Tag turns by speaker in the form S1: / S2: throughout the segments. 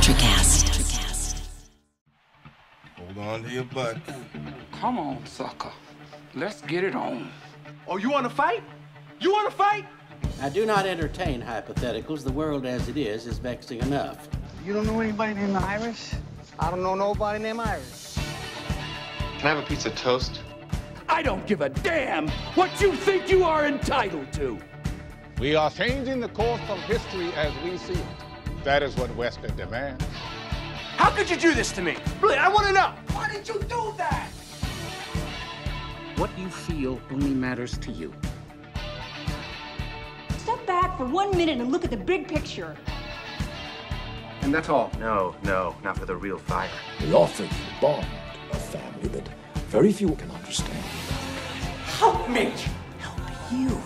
S1: Electricast.
S2: Hold on to your butt.
S3: Come on, sucker. Let's get it on.
S4: Oh, you want to fight? You want to fight?
S5: I do not entertain hypotheticals. The world as it is vexing enough.
S4: You don't know anybody named Iris? I don't know nobody named Iris.
S6: Can I have a piece of toast?
S3: I don't give a damn what you think you are entitled to.
S7: We are changing the course of history as we see it. That is what Western demands.
S4: How could you do this to me? Really, I want to know. Why did you do that?
S5: What you feel only matters to you.
S8: Step back for 1 minute and look at the big picture.
S6: And that's all? No, not for the real fire.
S9: We offer you a bond, a family that very few can understand.
S4: Help me.
S8: Help you.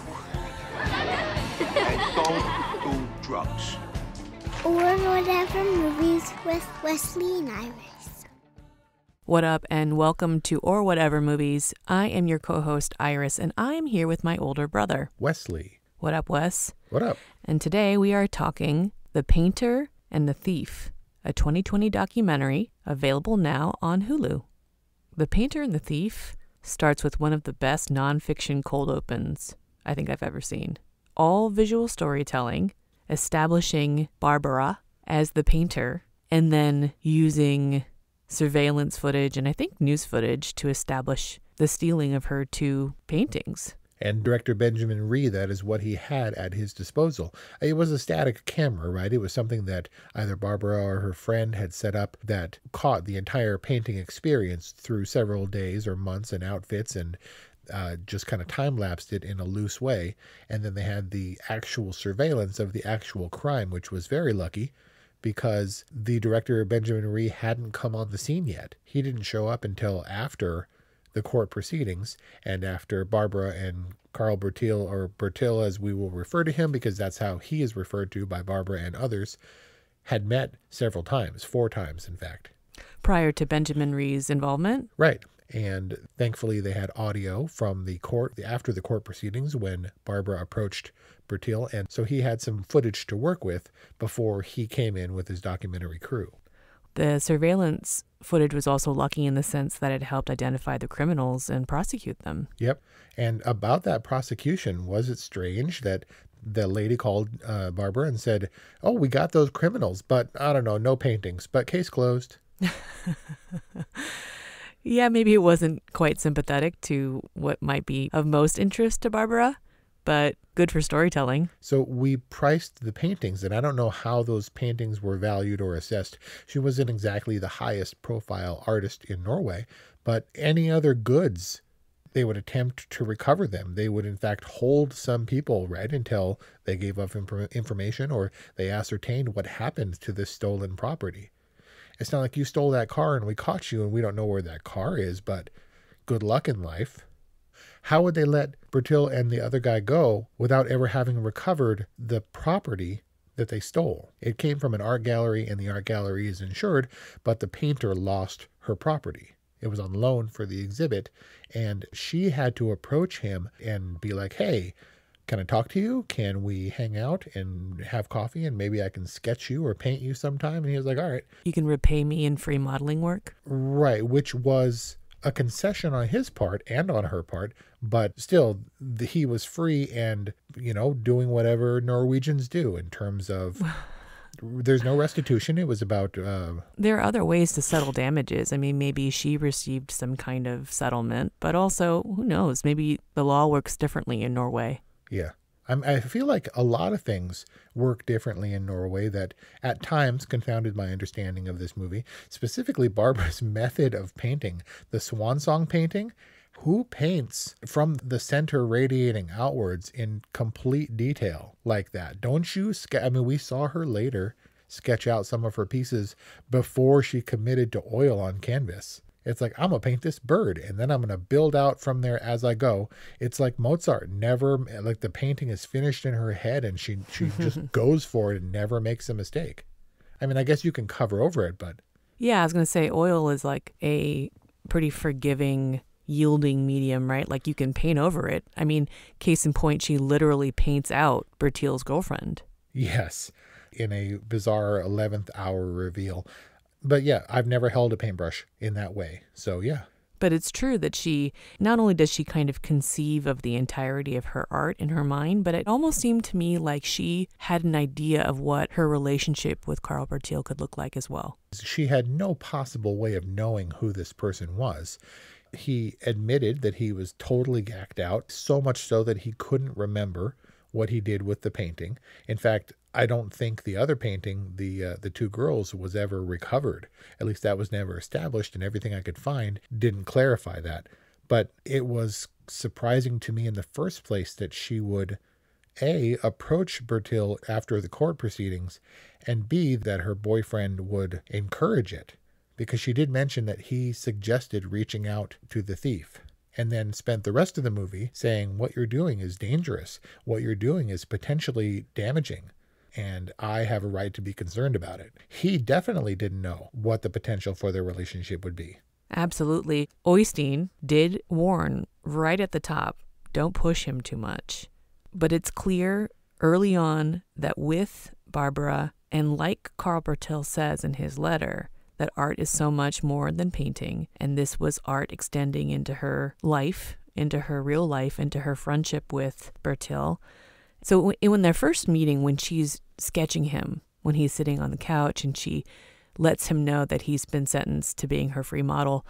S4: And don't do drugs.
S10: Or Whatever Movies with Wesley and Iris.
S11: What up, and welcome to Or Whatever Movies. I am your co-host, Iris, and I am here with my older brother,
S12: Wesley.
S11: What up, Wes?
S12: What up?
S11: And today we are talking The Painter and the Thief, a 2020 documentary available now on Hulu. The Painter and the Thief starts with one of the best nonfiction cold opens I think I've ever seen. All visual storytelling, establishing Barbora as the painter, and then using surveillance footage and I think news footage to establish the stealing of her two paintings.
S12: And director Benjamin Ree, that is what he had at his disposal. It was a static camera, right? It was something that either Barbara or her friend had set up that caught the entire painting experience through several days or months and outfits and just kind of time-lapsed it in a loose way. And then they had the actual surveillance of the actual crime, which was very lucky because the director, Benjamin Ree, hadn't come on the scene yet. He didn't show up until after the court proceedings and after Barbara and Carl Bertil, or Bertil as we will refer to him because that's how he is referred to by Barbara and others, had met several times, 4 times in fact.
S11: Prior to Benjamin Ree's involvement?
S12: Right. And thankfully they had audio from the court after the court proceedings when Barbara approached Bertil. And so he had some footage to work with before he came in with his documentary crew.
S11: The surveillance footage was also lucky in the sense that it helped identify the criminals and prosecute them.
S12: Yep. And about that prosecution, was it strange that the lady called Barbara and said, "Oh, we got those criminals, but I don't know, no paintings, but case closed."
S11: Yeah, maybe it wasn't quite sympathetic to what might be of most interest to Barbara, but good for storytelling.
S12: So we priced the paintings, and I don't know how those paintings were valued or assessed. She wasn't exactly the highest profile artist in Norway, but any other goods, they would attempt to recover them. They would, in fact, hold some people, right, until they gave up information or they ascertained what happened to this stolen property. It's not like you stole that car and we caught you and we don't know where that car is, but good luck in life. How would they let Bertil and the other guy go without ever having recovered the property that they stole? It came from an art gallery and the art gallery is insured, but the painter lost her property. It was on loan for the exhibit and she had to approach him and be like, "Hey, can I talk to you? Can we hang out and have coffee and maybe I can sketch you or paint you sometime?" And he was like, "All right."
S11: You can repay me in free modeling work?
S12: Right, which was a concession on his part and on her part, but still he was free and, doing whatever Norwegians do in terms of there's no restitution. It was about...
S11: There are other ways to settle damages. I mean, maybe she received some kind of settlement, but also, who knows, maybe the law works differently in Norway.
S12: Yeah. I feel like a lot of things work differently in Norway that at times confounded my understanding of this movie, specifically Barbara's method of painting. The swan song painting, who paints from the center radiating outwards in complete detail like that? Don't you? We saw her later sketch out some of her pieces before she committed to oil on canvas. It's like, I'm going to paint this bird and then I'm going to build out from there as I go. It's like Mozart the painting is finished in her head and she just goes for it and never makes a mistake. I mean, I guess you can cover over it, but.
S11: Yeah, I was going to say oil is like a pretty forgiving, yielding medium, right? Like you can paint over it. I mean, case in point, she literally paints out Bertil's girlfriend.
S12: Yes. in a bizarre 11th hour reveal. But yeah, I've never held a paintbrush in that way. So yeah.
S11: But it's true that she, not only does she kind of conceive of the entirety of her art in her mind, but it almost seemed to me like she had an idea of what her relationship with Karl Bertil could look like as well.
S12: She had no possible way of knowing who this person was. He admitted that he was totally gacked out, so much so that he couldn't remember what he did with the painting. In fact, I don't think the other painting, the two girls, was ever recovered. At least that was never established, and everything I could find didn't clarify that. But it was surprising to me in the first place that she would, A, approach Bertil after the court proceedings, and B, that her boyfriend would encourage it. Because she did mention that he suggested reaching out to the thief, and then spent the rest of the movie saying, what you're doing is dangerous. What you're doing is potentially damaging, and I have a right to be concerned about it. He definitely didn't know what the potential for their relationship would be.
S11: Absolutely. Oystein did warn right at the top, don't push him too much. But it's clear early on that with Barbora, and like Karl Bertil says in his letter, that art is so much more than painting, and this was art extending into her life, into her real life, into her friendship with Bertil. So in their first meeting, when she's sketching him, when he's sitting on the couch and she lets him know that he's been sentenced to being her free model,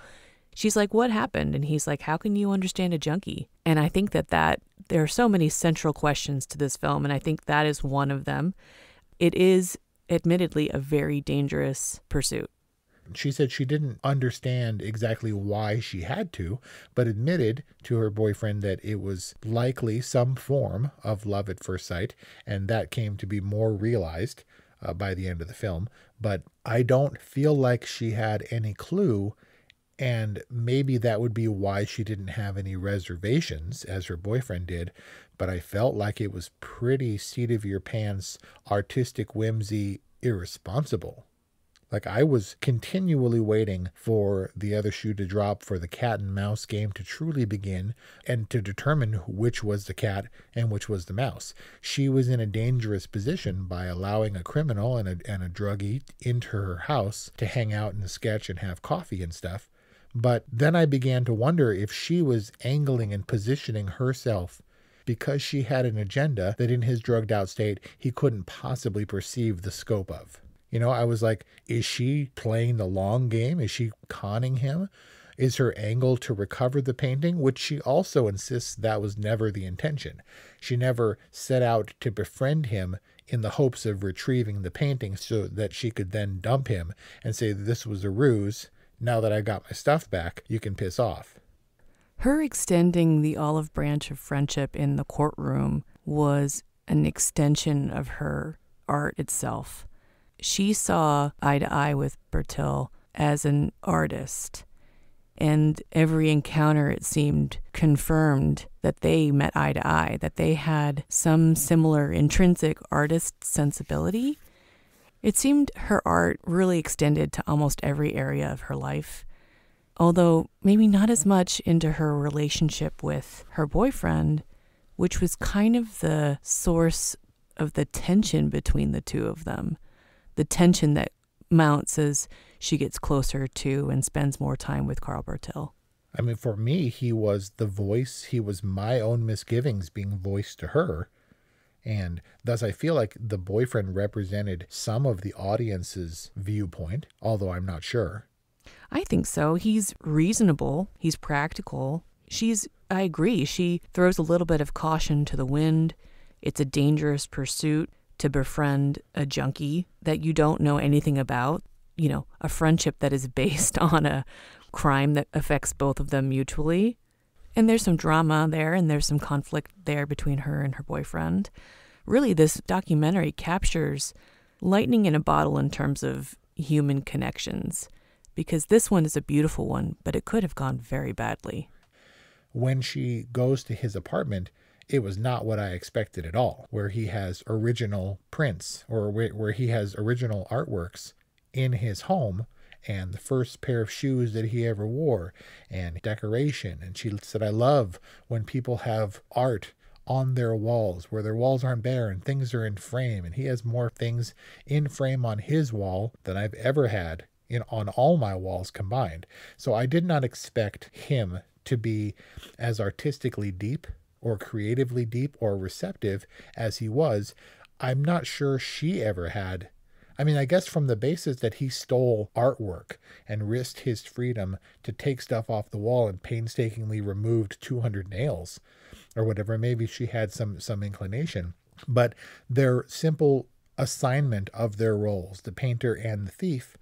S11: she's like, what happened? And he's like, how can you understand a junkie? And I think that there are so many central questions to this film, and I think that is one of them. It is admittedly a very dangerous pursuit.
S12: She said she didn't understand exactly why she had to, but admitted to her boyfriend that it was likely some form of love at first sight, and that came to be more realized by the end of the film. But I don't feel like she had any clue, and maybe that would be why she didn't have any reservations, as her boyfriend did. But I felt like it was pretty seat-of-your-pants, artistic whimsy, irresponsible. Like, I was continually waiting for the other shoe to drop, for the cat and mouse game to truly begin, and to determine which was the cat and which was the mouse. She was in a dangerous position by allowing a criminal and a druggie into her house to hang out and sketch and have coffee and stuff. But then I began to wonder if she was angling and positioning herself because she had an agenda that in his drugged out state he couldn't possibly perceive the scope of. You know, I was like, is she playing the long game? Is she conning him? Is her angle to recover the painting, which she also insists that was never the intention. She never set out to befriend him in the hopes of retrieving the painting so that she could then dump him and say this was a ruse. Now that I got my stuff back, you can piss off.
S11: Her extending the olive branch of friendship in the courtroom was an extension of her art itself. She saw eye to eye with Bertil as an artist, and every encounter, it seemed, confirmed that they met eye to eye, that they had some similar intrinsic artist sensibility. It seemed her art really extended to almost every area of her life, although maybe not as much into her relationship with her boyfriend, which was kind of the source of the tension between the two of them. The tension that mounts as she gets closer to and spends more time with Karl Bertil.
S12: I mean, for me, he was the voice. He was my own misgivings being voiced to her. And thus I feel like the boyfriend represented some of the audience's viewpoint, although I'm not sure.
S11: I think so. He's reasonable. He's practical. I agree. She throws a little bit of caution to the wind. It's a dangerous pursuit to befriend a junkie that you don't know anything about, you know, a friendship that is based on a crime that affects both of them mutually. And there's some drama there, and there's some conflict there between her and her boyfriend. Really, this documentary captures lightning in a bottle in terms of human connections, because this one is a beautiful one, but it could have gone very badly.
S12: When she goes to his apartment, it was not what I expected at all, where he has original prints or where he has original artworks in his home and the first pair of shoes that he ever wore and decoration. And she said, I love when people have art on their walls, where their walls aren't bare and things are in frame. And he has more things in frame on his wall than I've ever had on all my walls combined. So I did not expect him to be as artistically deep or creatively deep or receptive as he was. I'm not sure she ever had. I mean, I guess from the basis that he stole artwork and risked his freedom to take stuff off the wall and painstakingly removed 200 nails or whatever, maybe she had some inclination. But their simple assignment of their roles, the painter and the thief,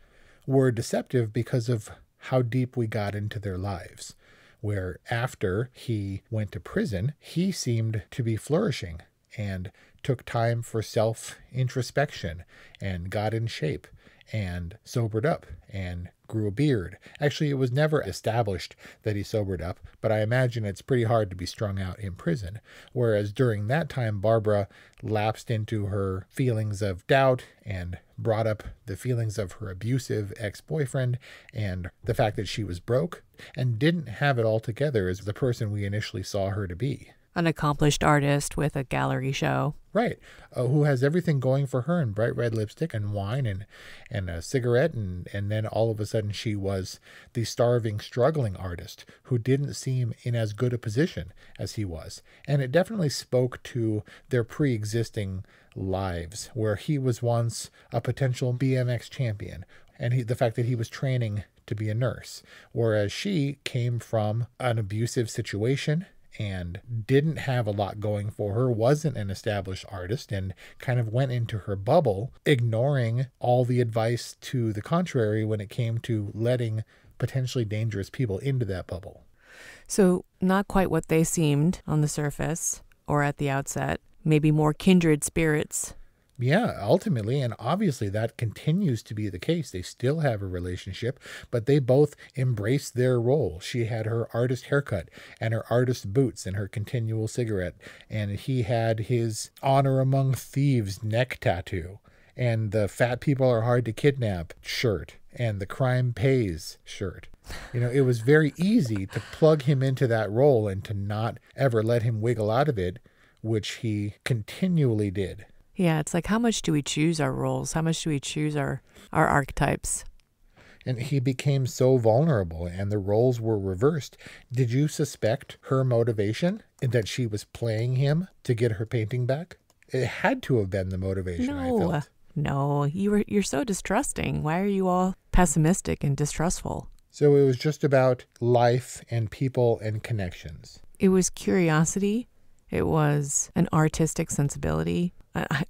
S12: were deceptive because of how deep we got into their lives, where after he went to prison, he seemed to be flourishing and took time for self-introspection and got in shape and sobered up and grew a beard. Actually, it was never established that he sobered up, but I imagine it's pretty hard to be strung out in prison. Whereas during that time, Barbara lapsed into her feelings of doubt and brought up the feelings of her abusive ex-boyfriend and the fact that she was broke and didn't have it all together as the person we initially saw her to be.
S11: An accomplished artist with a gallery show.
S12: Right. Who has everything going for her and bright red lipstick and wine and a cigarette. And then all of a sudden she was the starving, struggling artist who didn't seem in as good a position as he was. And it definitely spoke to their pre-existing lives, where he was once a potential BMX champion. And the fact that he was training to be a nurse, whereas she came from an abusive situation and didn't have a lot going for her, wasn't an established artist, and kind of went into her bubble, ignoring all the advice to the contrary when it came to letting potentially dangerous people into that bubble.
S11: So not quite what they seemed on the surface or at the outset, maybe more kindred spirits.
S12: Yeah, ultimately, and obviously that continues to be the case. They still have a relationship, but they both embrace their role. She had her artist haircut and her artist boots and her continual cigarette, and he had his honor among thieves neck tattoo and the fat people are hard to kidnap shirt and the crime pays shirt. You know, it was very easy to plug him into that role and to not ever let him wiggle out of it, which he continually did.
S11: Yeah, it's like, how much do we choose our roles? How much do we choose our archetypes?
S12: And he became so vulnerable and the roles were reversed. Did you suspect her motivation in that she was playing him to get her painting back? It had to have been the motivation, I felt.
S11: No, you're so distrusting. Why are you all pessimistic and distrustful?
S12: So it was just about life and people and connections.
S11: It was curiosity. It was an artistic sensibility.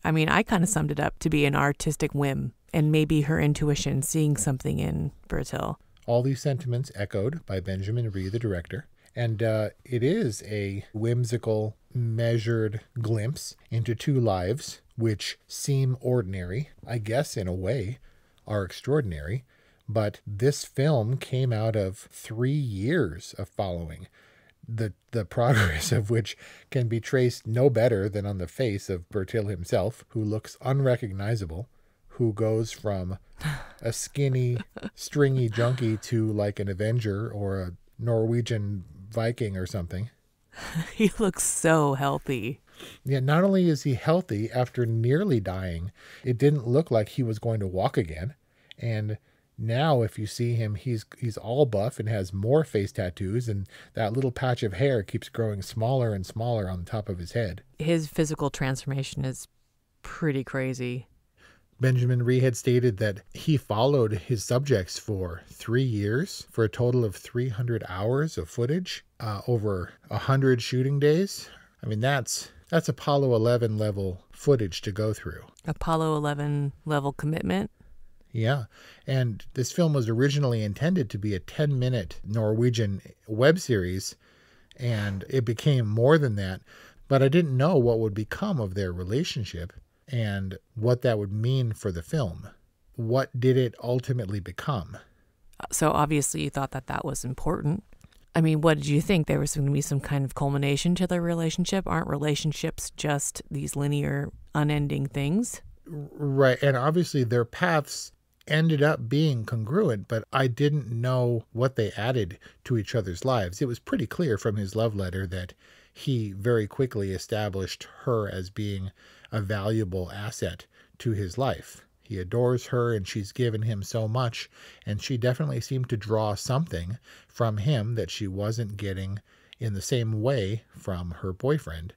S11: I mean, I kind of summed it up to be an artistic whim and maybe her intuition seeing something in Bertil.
S12: All these sentiments echoed by Benjamin Ree, the director. And it is a whimsical, measured glimpse into two lives which seem ordinary, I guess in a way, are extraordinary. But this film came out of 3 years of following, the progress of which can be traced no better than on the face of Bertil himself, who looks unrecognizable, who goes from a skinny, stringy junkie to like an Avenger or a Norwegian Viking or something.
S11: He looks so healthy.
S12: Yeah, not only is he healthy, after nearly dying, it didn't look like he was going to walk again. And now if you see him, he's all buff and has more face tattoos, and that little patch of hair keeps growing smaller and smaller on the top of his head.
S11: His physical transformation is pretty crazy.
S12: Benjamin Ree had stated that he followed his subjects for 3 years for a total of 300 hours of footage over 100 shooting days. I mean, that's Apollo 11 level footage to go through.
S11: Apollo 11 level commitment.
S12: Yeah, and this film was originally intended to be a 10-minute Norwegian web series, and it became more than that. But I didn't know what would become of their relationship and what that would mean for the film. What did it ultimately become?
S11: So obviously you thought that was important. I mean, what did you think? There was going to be some kind of culmination to their relationship? Aren't relationships just these linear, unending things?
S12: Right, and obviously their paths ended up being congruent, but I didn't know what they added to each other's lives. It was pretty clear from his love letter that he very quickly established her as being a valuable asset to his life. He adores her and she's given him so much, and she definitely seemed to draw something from him that she wasn't getting in the same way from her boyfriend.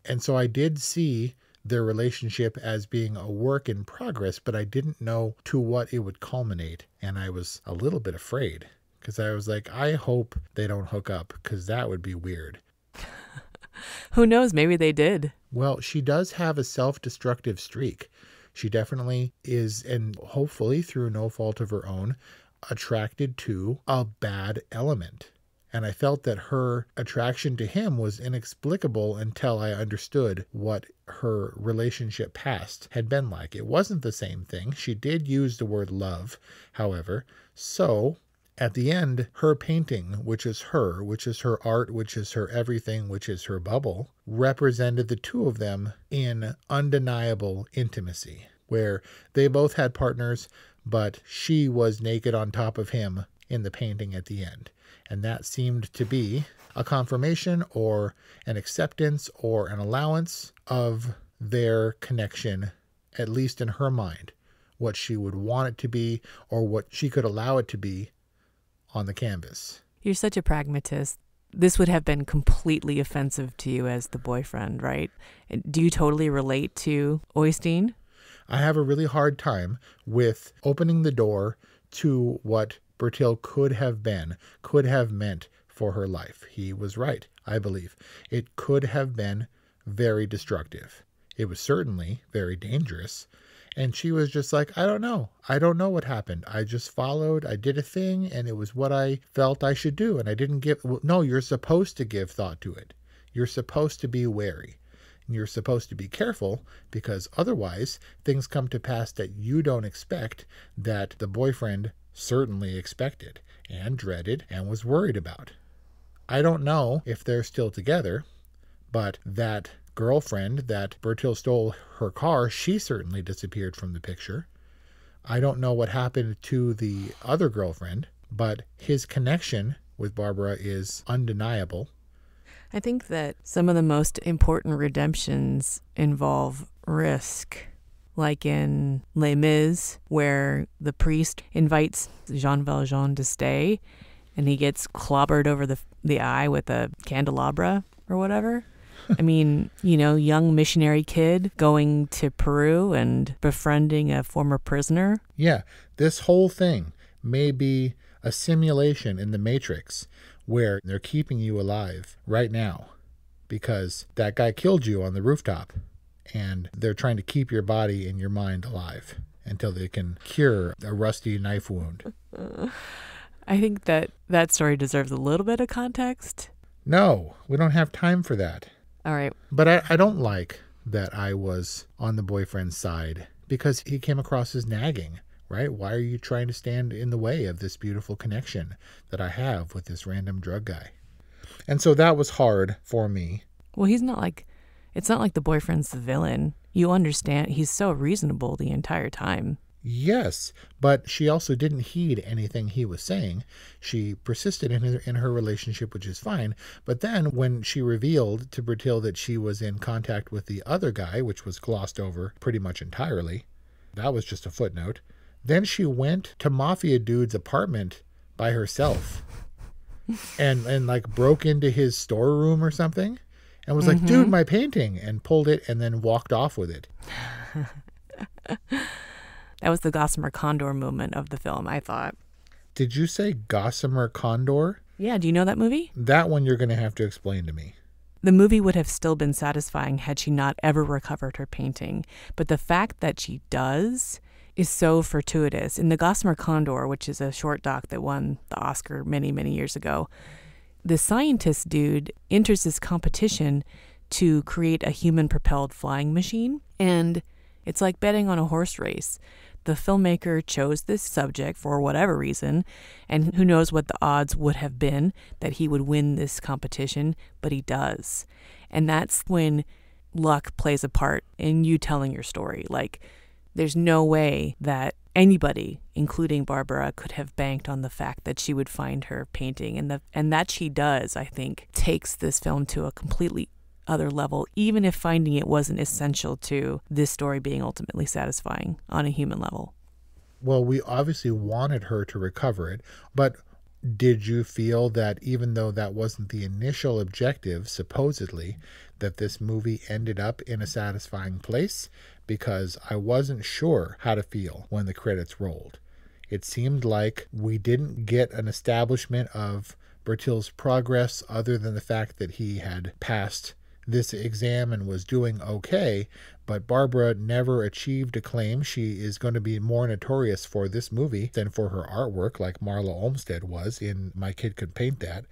S12: And so I did see their relationship as being a work in progress, but I didn't know to what it would culminate. And I was a little bit afraid because I was like, I hope they don't hook up because that would be weird.
S11: Who knows? Maybe they did.
S12: Well, she does have a self-destructive streak. She definitely is, and hopefully through no fault of her own, attracted to a bad element. And I felt that her attraction to him was inexplicable until I understood what her relationship past had been like. It wasn't the same thing. She did use the word love, however. So at the end, her painting, which is her art, which is her everything, which is her bubble, represented the two of them in undeniable intimacy, where they both had partners, but she was naked on top of him in the painting at the end. And that seemed to be a confirmation or an acceptance or an allowance of their connection, at least in her mind, what she would want it to be or what she could allow it to be on the canvas.
S11: You're such a pragmatist. This would have been completely offensive to you as the boyfriend, right? Do you totally relate to Oystein?
S12: I have a really hard time with opening the door to what Bertil could have been, could have meant for her life. He was right, I believe. It could have been very destructive. It was certainly very dangerous. And she was just like, I don't know. I don't know what happened. I just followed. I did a thing, and it was what I felt I should do. And I didn't give... No, you're supposed to give thought to it. You're supposed to be wary. And you're supposed to be careful, because otherwise things come to pass that you don't expect, that the boyfriend certainly expected and dreaded and was worried about. I don't know if they're still together, but that girlfriend that Bertil stole her car, she certainly disappeared from the picture. I don't know what happened to the other girlfriend, but his connection with Barbara is undeniable.
S11: I think that some of the most important redemptions involve risk. Like in Les Mis, where the priest invites Jean Valjean to stay, and he gets clobbered over the eye with a candelabra or whatever. I mean, young missionary kid going to Peru and befriending a former prisoner.
S12: Yeah, this whole thing may be a simulation in the Matrix where they're keeping you alive right now because that guy killed you on the rooftop. And they're trying to keep your body and your mind alive until they can cure a rusty knife wound.
S11: I think that story deserves a little bit of context.
S12: No, we don't have time for that.
S11: All right.
S12: But I don't like that I was on the boyfriend's side because he came across as nagging, right? Why are you trying to stand in the way of this beautiful connection that I have with this random drug guy? And so that was hard for me.
S11: Well, it's not like the boyfriend's the villain. You understand he's so reasonable the entire time.
S12: Yes, but she also didn't heed anything he was saying. She persisted in her relationship, which is fine. But then when she revealed to Bertil that she was in contact with the other guy, which was glossed over pretty much entirely, that was just a footnote. Then she went to Mafia Dude's apartment by herself and like broke into his storeroom or something. And was like, dude, my painting, and pulled it and then walked off with it.
S11: That was the Gossamer Condor moment of the film, I thought.
S12: Did you say Gossamer Condor?
S11: Yeah, do you know that movie?
S12: That one you're going to have to explain to me.
S11: The movie would have still been satisfying had she not ever recovered her painting. But the fact that she does is so fortuitous. In the Gossamer Condor, which is a short doc that won the Oscar many, many years ago, the scientist dude enters this competition to create a human-propelled flying machine, and it's like betting on a horse race. The filmmaker chose this subject for whatever reason, and who knows what the odds would have been that he would win this competition, but he does. And that's when luck plays a part in you telling your story. Like, There's no way that anybody, including Barbora, could have banked on the fact that she would find her painting. And that she does, I think, takes this film to a completely other level, even if finding it wasn't essential to this story being ultimately satisfying on a human level.
S12: Well, we obviously wanted her to recover it, but did you feel that even though that wasn't the initial objective, supposedly, that this movie ended up in a satisfying place? Because I wasn't sure how to feel when the credits rolled. It seemed like we didn't get an establishment of Bertil's progress other than the fact that he had passed this exam and was doing okay, but Barbora never achieved acclaim. She is going to be more notorious for this movie than for her artwork, like Marla Olmsted was in My Kid Could Paint That.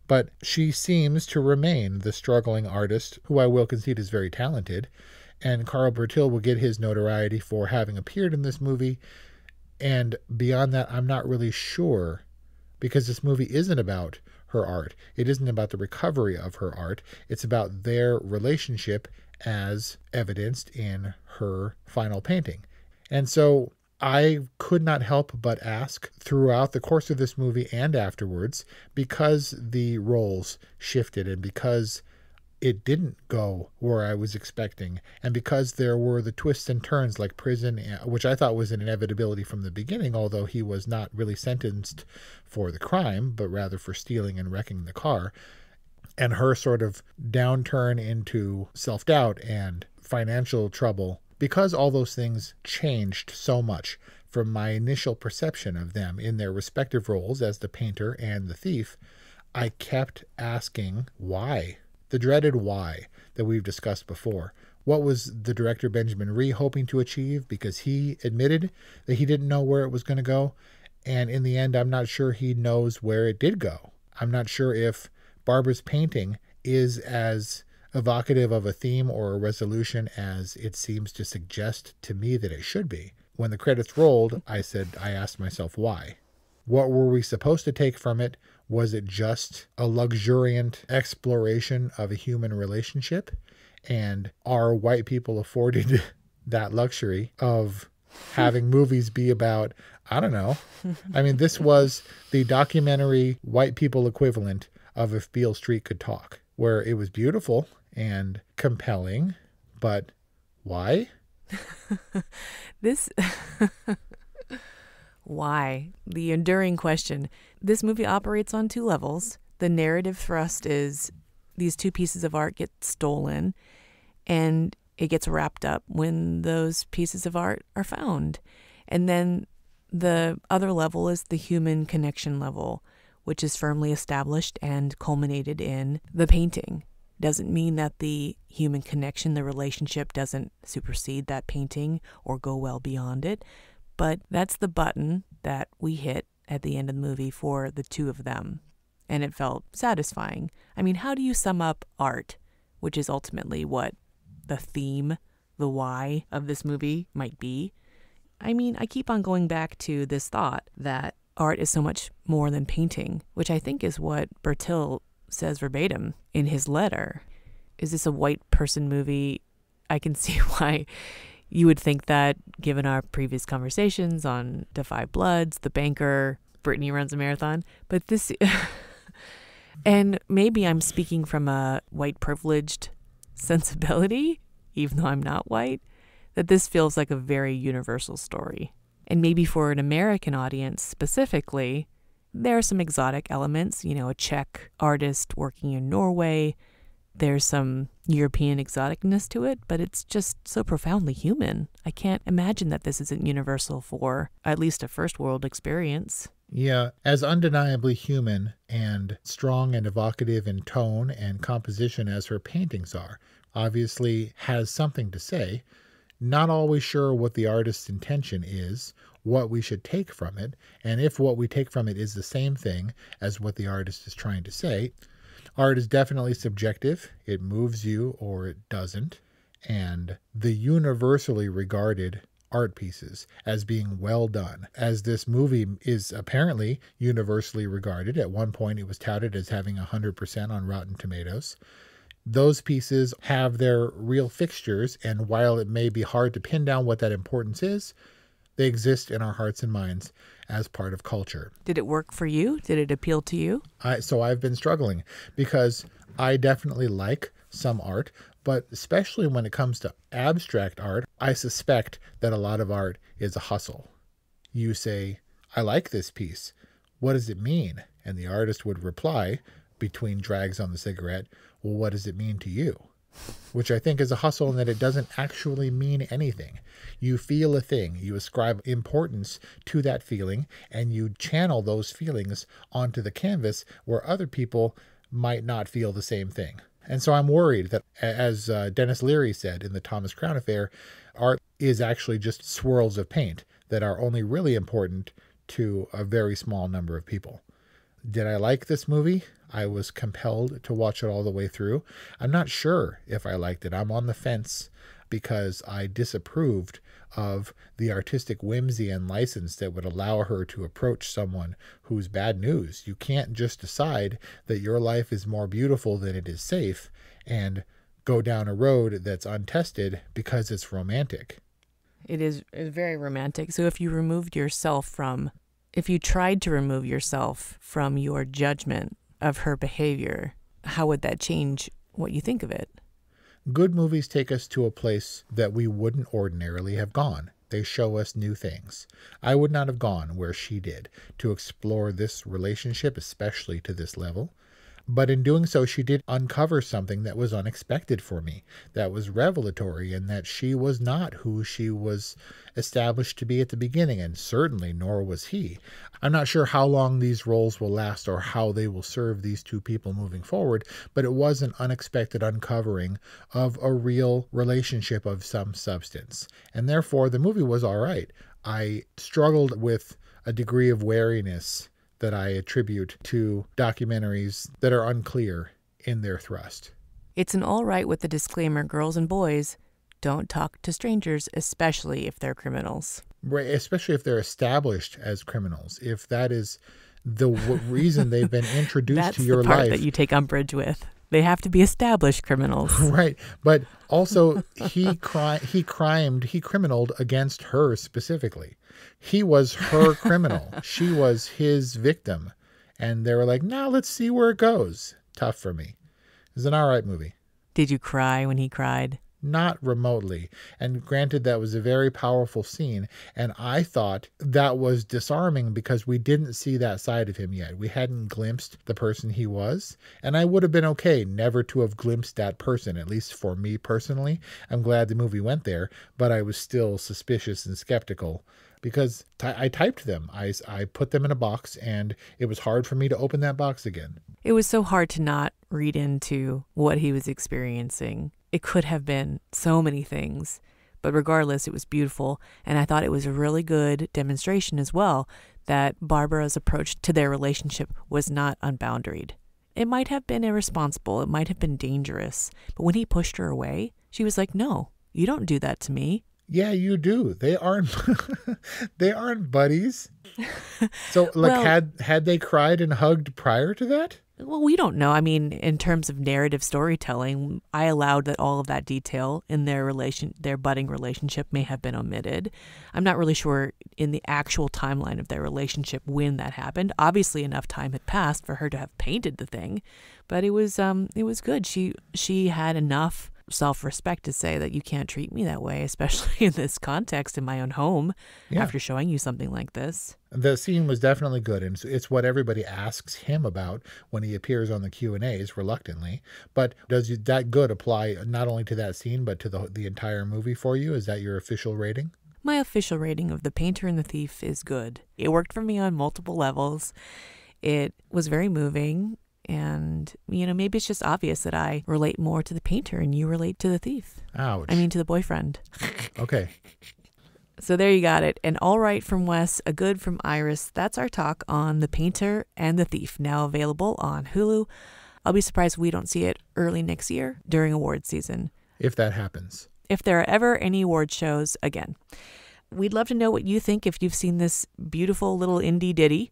S12: But she seems to remain the struggling artist, who I will concede is very talented, and Carl Bertil will get his notoriety for having appeared in this movie. And beyond that, I'm not really sure, because this movie isn't about her art. It isn't about the recovery of her art. It's about their relationship as evidenced in her final painting. And so I could not help but ask throughout the course of this movie and afterwards, because the roles shifted and because it didn't go where I was expecting, and because there were the twists and turns like prison, which I thought was an inevitability from the beginning, although he was not really sentenced for the crime, but rather for stealing and wrecking the car, and her sort of downturn into self-doubt and financial trouble. Because all those things changed so much from my initial perception of them in their respective roles as the painter and the thief, I kept asking why. The dreaded why that we've discussed before. What was the director Benjamin Ree hoping to achieve? Because he admitted that he didn't know where it was going to go. And in the end, I'm not sure he knows where it did go. I'm not sure if Barbara's painting is as evocative of a theme or a resolution as it seems to suggest to me that it should be. When the credits rolled, I asked myself why. What were we supposed to take from it? Was it just a luxuriant exploration of a human relationship? And are white people afforded that luxury of having movies be about, I don't know. I mean, this was the documentary white people equivalent of If Beale Street Could Talk, where it was beautiful and compelling, but why?
S11: Why? The enduring question. This movie operates on two levels. The narrative thrust is these two pieces of art get stolen, and it gets wrapped up when those pieces of art are found. And then the other level is the human connection level, which is firmly established and culminated in the painting. Doesn't mean that the human connection, the relationship, doesn't supersede that painting or go well beyond it. But that's the button that we hit at the end of the movie for the two of them. And it felt satisfying. I mean, how do you sum up art, which is ultimately what the theme, the why of this movie might be? I mean, I keep on going back to this thought that art is so much more than painting, which I think is what Bertil says verbatim in his letter. Is this a white person movie? I can see why you would think that, given our previous conversations on Defy Bloods, The Banker, Brittany Runs a Marathon. But this, and maybe I'm speaking from a white privileged sensibility, even though I'm not white, that this feels like a very universal story. And maybe for an American audience specifically, there are some exotic elements, you know, a Czech artist working in Norway. There's some European exoticness to it, but it's just so profoundly human. I can't imagine that this isn't universal for at least a first world experience.
S12: Yeah, as undeniably human and strong and evocative in tone and composition as her paintings are, obviously has something to say. Not always sure what the artist's intention is, what we should take from it, and if what we take from it is the same thing as what the artist is trying to say. Art is definitely subjective. It moves you or it doesn't. And the universally regarded art pieces as being well done, as this movie is apparently universally regarded. At one point, it was touted as having 100% on Rotten Tomatoes. Those pieces have their real fixtures, and while it may be hard to pin down what that importance is, they exist in our hearts and minds as part of culture.
S11: Did it work for you? Did it appeal to you?
S12: So I've been struggling because I definitely like some art, but especially when it comes to abstract art, I suspect that a lot of art is a hustle. You say, I like this piece. What does it mean? And the artist would reply, between drags on the cigarette, well, what does it mean to you? Which I think is a hustle in that it doesn't actually mean anything. You feel a thing, you ascribe importance to that feeling, and you channel those feelings onto the canvas where other people might not feel the same thing. And so I'm worried that, as Dennis Leary said in the Thomas Crown Affair, art is actually just swirls of paint that are only really important to a very small number of people. Did I like this movie? I was compelled to watch it all the way through. I'm not sure if I liked it. I'm on the fence because I disapproved of the artistic whimsy and license that would allow her to approach someone who's bad news. You can't just decide that your life is more beautiful than it is safe and go down a road that's untested because it's romantic.
S11: It is very romantic. So if you tried to remove yourself from your judgment of her behavior, how would that change what you think of it?
S12: Good movies take us to a place that we wouldn't ordinarily have gone. They show us new things. I would not have gone where she did to explore this relationship, especially to this level. But in doing so, she did uncover something that was unexpected for me, that was revelatory, and that she was not who she was established to be at the beginning, and certainly nor was he. I'm not sure how long these roles will last or how they will serve these two people moving forward, but it was an unexpected uncovering of a real relationship of some substance. And therefore, the movie was all right. I struggled with a degree of wariness that I attribute to documentaries that are unclear in their thrust.
S11: It's an all right with the disclaimer, girls and boys, don't talk to strangers, especially if they're criminals.
S12: Right, especially if they're established as criminals. If that is the reason they've been introduced to your life.
S11: That's the part that you take umbrage with. They have to be established criminals.
S12: Right, but also he criminaled against her specifically. He was her criminal. She was his victim. And they were like, no, let's see where it goes. Tough for me. It's an all right movie.
S11: Did you cry when he cried?
S12: Not remotely. And granted, that was a very powerful scene. And I thought that was disarming because we didn't see that side of him yet. We hadn't glimpsed the person he was. And I would have been okay never to have glimpsed that person, at least for me personally. I'm glad the movie went there, but I was still suspicious and skeptical because I typed them. I put them in a box, and it was hard for me to open that box again.
S11: It was so hard to not read into what he was experiencing. It could have been so many things, but regardless, it was beautiful. And I thought it was a really good demonstration as well that Barbara's approach to their relationship was not unboundaried. It might have been irresponsible. It might have been dangerous. But when he pushed her away, she was like, no, you don't do that to me.
S12: Yeah, you do. They aren't buddies. So had they cried and hugged prior to that?
S11: Well, we don't know. I mean, in terms of narrative storytelling, I allowed that all of that detail in their budding relationship may have been omitted. I'm not really sure in the actual timeline of their relationship when that happened. Obviously, enough time had passed for her to have painted the thing, but it was good. She had enough self-respect to say that you can't treat me that way, especially in this context in my own home, after showing you something like this.
S12: The scene was definitely good, and it's what everybody asks him about when he appears on the Q&As reluctantly. But does that good apply not only to that scene, but to the entire movie for you? Is that your official rating?
S11: My official rating of The Painter and the Thief is good. It worked for me on multiple levels. It was very moving. And, maybe it's just obvious that I relate more to the painter and you relate to the thief.
S12: Ouch.
S11: I mean, to the boyfriend.
S12: Okay.
S11: So there you got it. An all right from Wes, a good from Iris. That's our talk on The Painter and the Thief, now available on Hulu. I'll be surprised if we don't see it early next year during award season.
S12: If that happens.
S11: If there are ever any award shows again. We'd love to know what you think if you've seen this beautiful little indie ditty.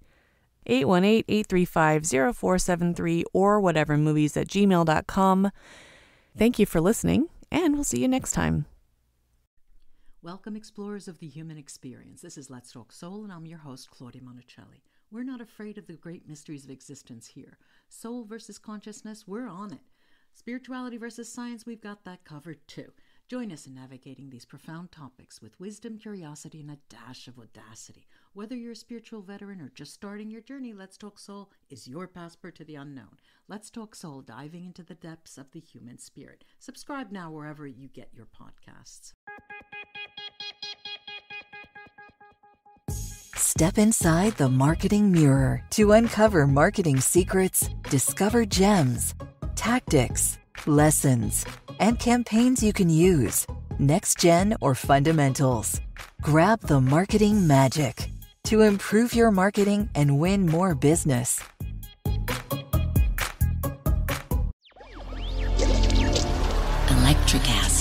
S11: 818-835-0473 or whatevermovies@gmail.com. Thank you for listening, and we'll see you next time.
S1: Welcome, explorers of the human experience. This is Let's Talk Soul, and I'm your host, Claudia Monticelli. We're not afraid of the great mysteries of existence here. Soul versus consciousness, we're on it. Spirituality versus science, we've got that covered too. Join us in navigating these profound topics with wisdom, curiosity, and a dash of audacity. Whether you're a spiritual veteran or just starting your journey, Let's Talk Soul is your passport to the unknown. Let's Talk Soul, diving into the depths of the human spirit. Subscribe now wherever you get your podcasts.
S13: Step inside the marketing mirror to uncover marketing secrets, discover gems, tactics, lessons, and campaigns you can use, next gen or fundamentals. Grab the marketing magic to improve your marketing and win more business.
S14: Electric acid.